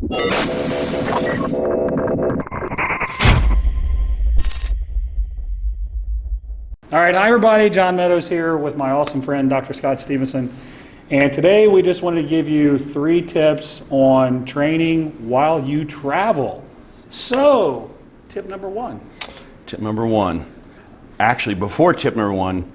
All right, hi everybody, John Meadows here with my awesome friend, Dr. Scott Stevenson. And today we just wanted to give you 3 tips on training while you travel. So, tip number 1. Tip number 1. Actually, before tip number 1,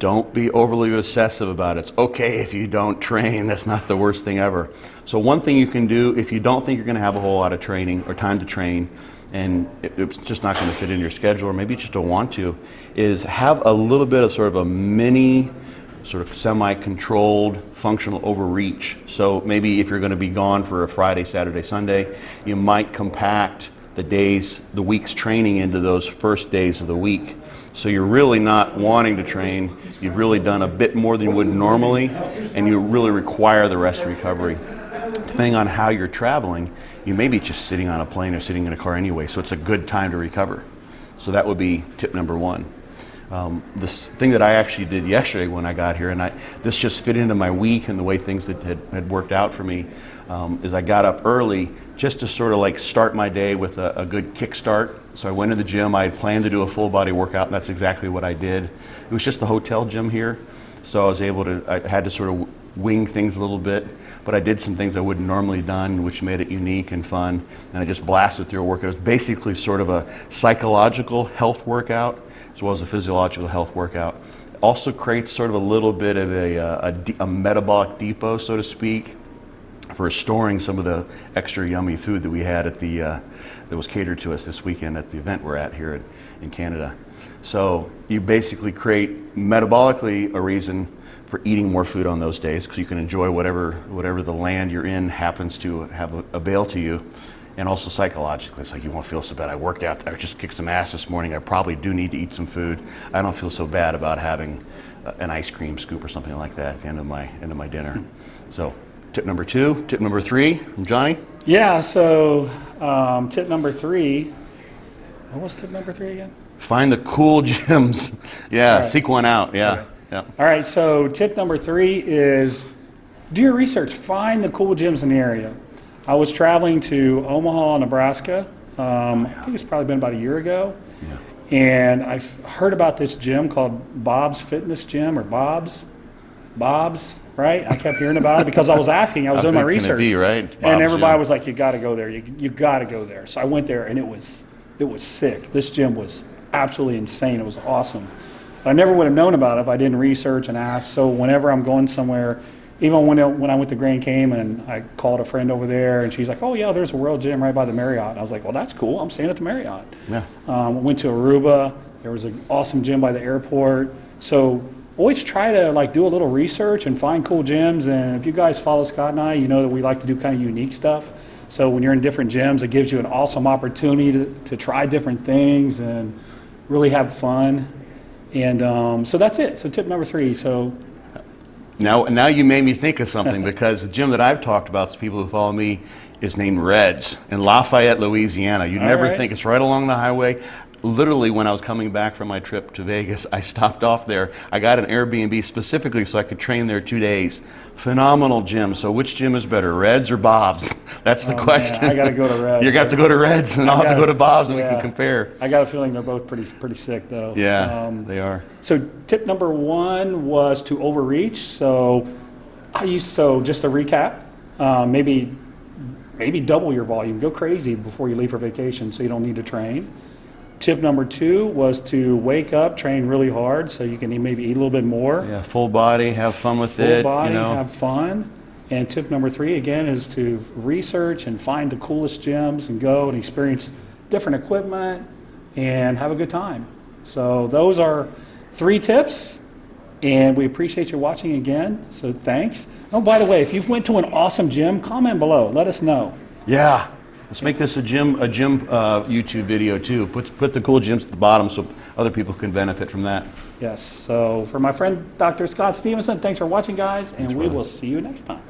don't be overly obsessive about it. It's okay if you don't train. That's not the worst thing ever. So one thing you can do if you don't think you're going to have a whole lot of training or time to train, and it's just not going to fit in your schedule, or maybe you just don't want to, is have a little bit of sort of a mini, sort of semi-controlled functional overreach. So maybe if you're going to be gone for a Friday, Saturday, Sunday, you might compact the week's training into those first days of the week. So you're really not wanting to train. You've really done a bit more than you would normally, and you really require the rest recovery. Depending on how you're traveling, you may be just sitting on a plane or sitting in a car anyway, so it's a good time to recover. So that would be tip number 1. This thing that I actually did yesterday when I got here, and this just fit into my week and the way things had worked out for me, is I got up early just to sort of like start my day with a good kickstart. So I went to the gym. I had planned to do a full body workout, and that's exactly what I did. It was just the hotel gym here, so I had to sort of wing things a little bit, but I did some things I wouldn't normally done, which made it unique and fun, and I just blasted through a workout. It was basically sort of a psychological health workout as well as a physiological health workout. It also creates sort of a little bit of a metabolic depot, so to speak, for storing some of the extra yummy food that we had at that was catered to us this weekend at the event we're at here in Canada. So you basically create metabolically a reason for eating more food on those days, because you can enjoy whatever the land you're in happens to have avail to you. And also psychologically, it's like you won't feel so bad. I worked out, I just kicked some ass this morning. I probably do need to eat some food. I don't feel so bad about having an ice cream scoop or something like that at the end of my dinner. So tip number 2. Tip number 3 from Johnny? Yeah, so tip number 3, what was tip number 3 again? Find the cool gyms. Yeah, right. Seek one out, yeah. Okay. Yeah. All right, so tip number 3 is do your research. Find the cool gyms in the area. I was traveling to Omaha, Nebraska. I think it's probably been about a year ago. Yeah. And I heard about this gym called Bob's Fitness Gym, or Bob's, right? I kept hearing about it because I was asking. I was doing my research. How big can it be, right? And everybody was like, you got to go there. You got to go there. So I went there, and it was sick. This gym was absolutely insane. It was awesome. But I never would have known about it if I didn't research and ask. So whenever I'm going somewhere, even when I went to Grand Cayman, I called a friend over there, and she's like, oh yeah, there's a World Gym right by the Marriott. And I was like, well, that's cool. I'm staying at the Marriott. Yeah. Went to Aruba. There was an awesome gym by the airport. So always try to like do a little research and find cool gyms. And if you guys follow Scott and I, you know that we like to do kind of unique stuff. So when you're in different gyms, it gives you an awesome opportunity to try different things and really have fun. And so that's it. So tip number 3. So now you made me think of something, because the gym that I've talked about to people who follow me is named Reds in Lafayette, Louisiana. You'd never think. It's right along the highway. Literally, when I was coming back from my trip to Vegas, I stopped off there. I got an Airbnb specifically so I could train there 2 days. Phenomenal gym. So which gym is better, Reds or Bob's? That's the question. Man, I got to go to Reds. You got to go to Reds, and I'll have to go to Bob's, and we can compare. I got a feeling they're both pretty sick, though. Yeah, they are. So tip number 1 was to overreach. So just to recap, maybe double your volume. Go crazy before you leave for vacation, so you don't need to train. Tip number 2 was to wake up, train really hard, so you can maybe eat a little bit more. Yeah, full body, have fun with it. Full body, have fun. And tip number 3, again, is to research and find the coolest gyms and go and experience different equipment and have a good time. So those are 3 tips, and we appreciate you watching again, so thanks. Oh, by the way, if you've went to an awesome gym, comment below. Let us know. Yeah. Let's make this a gym YouTube video too. Put the cool gyms at the bottom so other people can benefit from that. Yes. So for my friend Dr. Scott Stevenson, thanks for watching, guys, and we will see you next time.